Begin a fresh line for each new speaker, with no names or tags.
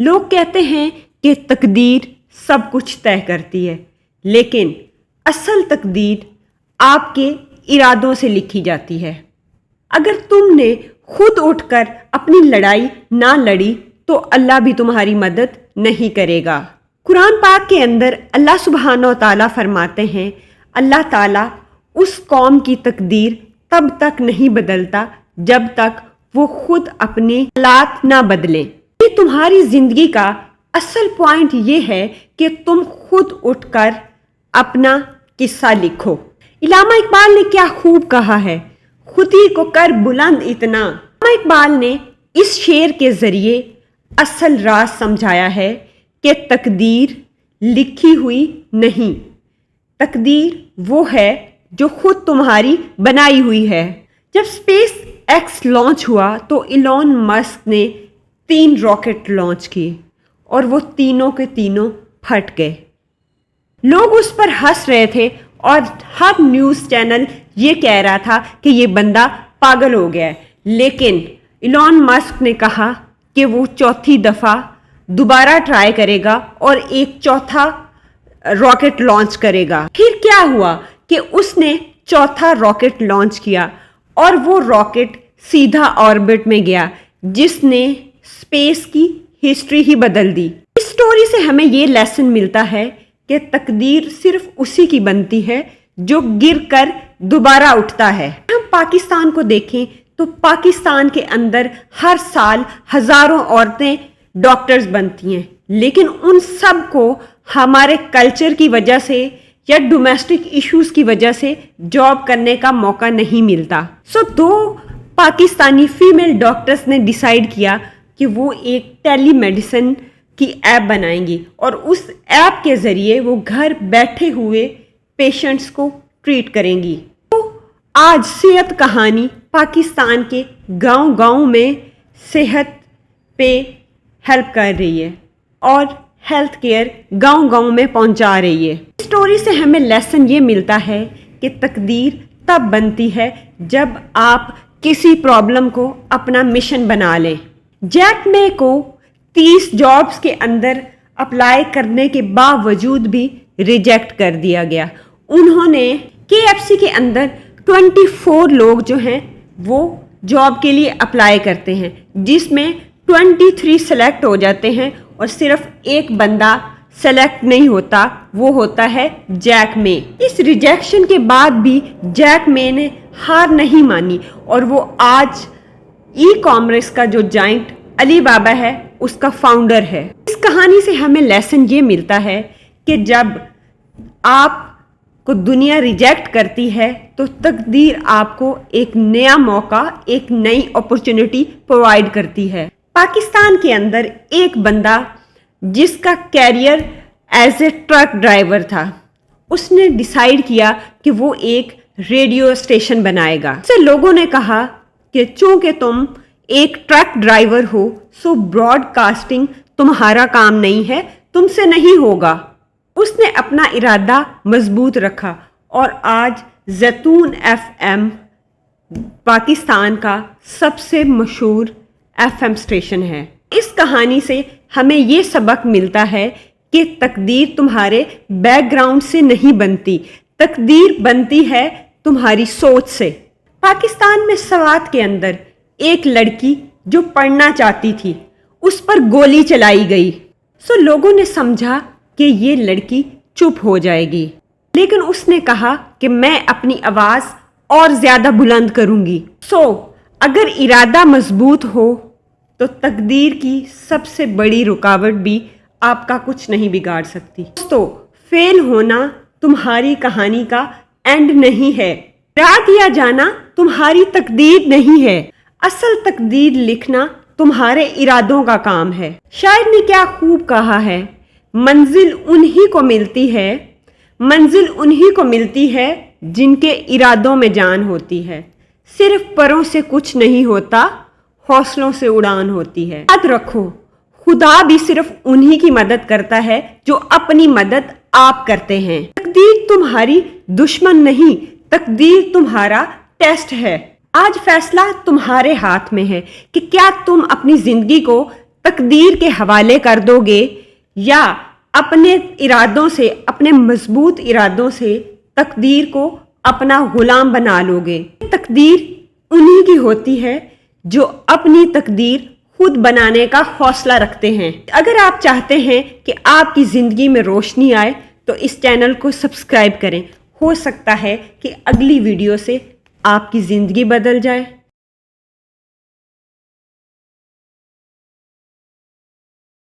لوگ کہتے ہیں کہ تقدیر سب کچھ طے کرتی ہے، لیکن اصل تقدیر آپ کے ارادوں سے لکھی جاتی ہے۔ اگر تم نے خود اٹھ کر اپنی لڑائی نہ لڑی تو اللہ بھی تمہاری مدد نہیں کرے گا۔ قرآن پاک کے اندر اللہ سبحانہ و تعالیٰ فرماتے ہیں، اللہ تعالیٰ اس قوم کی تقدیر تب تک نہیں بدلتا جب تک وہ خود اپنے حالات نہ بدلیں۔ یہ تمہاری زندگی کا اصل پوائنٹ یہ ہے کہ تم خود اٹھ کر اپنا قصہ لکھو۔ علامہ اقبال نے کیا خوب کہا ہے، خودی کو کر بلند اتنا۔ علامہ اقبال نے اس شعر کے ذریعے اصل راز سمجھایا ہے کہ تقدیر لکھی ہوئی نہیں، تقدیر وہ ہے جو خود تمہاری بنائی ہوئی ہے۔ جب اسپیس ایکس لانچ ہوا تو ایلون مسک نے 3 راکٹ لانچ کیے اور وہ تینوں کے تینوں پھٹ گئے۔ لوگ اس پر ہنس رہے تھے اور ہر نیوز چینل یہ کہہ رہا تھا کہ یہ بندہ پاگل ہو گیا ہے، لیکن ایلون مسک نے کہا کہ وہ چوتھی دفعہ دوبارہ ٹرائی کرے گا اور ایک چوتھا راکٹ لانچ کرے گا۔ پھر کیا ہوا کہ اس نے چوتھا راکٹ لانچ کیا اور وہ راکٹ سیدھا آربٹ میں گیا، جس نے اسپیس کی ہسٹری ہی بدل دی۔ اس سٹوری سے ہمیں یہ لیسن ملتا ہے کہ تقدیر صرف اسی کی بنتی ہے جو گر کر دوبارہ اٹھتا ہے۔ ہم پاکستان کو دیکھیں تو پاکستان کے اندر ہر سال ہزاروں عورتیں ڈاکٹرز بنتی ہیں، لیکن ان سب کو ہمارے کلچر کی وجہ سے یا ڈومیسٹک ایشوز کی وجہ سے جاب کرنے کا موقع نہیں ملتا۔ 2 پاکستانی فیمیل ڈاکٹرز نے ڈیسائیڈ کیا کہ وہ ایک ٹیلی میڈیسن کی ایپ بنائیں گی اور اس ایپ کے ذریعے وہ گھر بیٹھے ہوئے پیشنٹس کو ٹریٹ کریں گی۔ تو آج صحت کہانی پاکستان کے گاؤں گاؤں میں صحت پہ ہیلپ کر رہی ہے اور ہیلتھ کیئر گاؤں گاؤں میں پہنچا رہی ہے۔ اس سٹوری سے ہمیں لیسن یہ ملتا ہے کہ تقدیر تب بنتی ہے جب آپ کسی پرابلم کو اپنا مشن بنا لیں۔ جیک مے کو 30 جابز کے اندر اپلائی کرنے کے باوجود بھی ریجیکٹ کر دیا گیا۔ انہوں نے KFC کے اندر 24 لوگ جو ہیں وہ جاب کے لیے اپلائی کرتے ہیں، جس میں 23 سلیکٹ ہو جاتے ہیں اور صرف ایک بندہ سلیکٹ نہیں ہوتا، وہ ہوتا ہے جیک مے۔ اس ریجیکشن کے بعد بھی جیک مے نے ہار نہیں مانی اور وہ آج ای کامرس کا جو جائنٹ علی بابا ہے اس کا فاؤنڈر ہے۔ اس کہانی سے ہمیں لیسن یہ ملتا ہے کہ جب آپ کو دنیا ریجیکٹ کرتی ہے تو تقدیر آپ کو ایک نیا موقع، ایک نئی اپرچونٹی پرووائڈ کرتی ہے۔ پاکستان کے اندر ایک بندہ جس کا career as a truck driver تھا، اس نے ڈیسائیڈ کیا کہ وہ ایک ریڈیو اسٹیشن بنائے گا۔ سے لوگوں نے کہا کہ چونکہ تم ایک ٹرک ڈرائیور ہو سو براڈ کاسٹنگ تمہارا کام نہیں ہے، تم سے نہیں ہوگا۔ اس نے اپنا ارادہ مضبوط رکھا اور آج زیتون FM پاکستان کا سب سے مشہور FM اسٹیشن ہے۔ اس کہانی سے ہمیں یہ سبق ملتا ہے کہ تقدیر تمہارے بیک گراؤنڈ سے نہیں بنتی، تقدیر بنتی ہے تمہاری سوچ سے۔ پاکستان میں سوات کے اندر ایک لڑکی جو پڑھنا چاہتی تھی، اس پر گولی چلائی گئی۔ لوگوں نے سمجھا کہ یہ لڑکی چپ ہو جائے گی، لیکن اس نے کہا کہ میں اپنی آواز اور زیادہ بلند کروں گی۔ اگر ارادہ مضبوط ہو تو تقدیر کی سب سے بڑی رکاوٹ بھی آپ کا کچھ نہیں بگاڑ سکتی۔ فیل ہونا تمہاری کہانی کا اینڈ نہیں ہے، ڈرا دیا جانا تمہاری تقدیر نہیں ہے، اصل تقدیر لکھنا تمہارے ارادوں کا کام ہے۔ شاعر نے کیا خوب کہا ہے، منزل انہی کو ملتی ہے جن کے ارادوں میں جان ہوتی ہے، صرف پروں سے کچھ نہیں ہوتا، حوصلوں سے اڑان ہوتی ہے۔ یاد رکھو، خدا بھی صرف انہی کی مدد کرتا ہے جو اپنی مدد آپ کرتے ہیں۔ تقدیر تمہاری دشمن نہیں، تقدیر تمہارا ٹیسٹ ہے۔ آج فیصلہ تمہارے ہاتھ میں ہے کہ کیا تم اپنی زندگی کو تقدیر کے حوالے کر دو گے یا اپنے ارادوں سے، اپنے مضبوط ارادوں سے تقدیر کو اپنا غلام بنا لو گے؟ تقدیر انہی کی ہوتی ہے جو اپنی تقدیر خود بنانے کا حوصلہ رکھتے ہیں۔ اگر آپ چاہتے ہیں کہ آپ کی زندگی میں روشنی آئے تو اس چینل کو سبسکرائب کریں۔ ہو سکتا ہے کہ اگلی ویڈیو سے آپ کی زندگی بدل جائے۔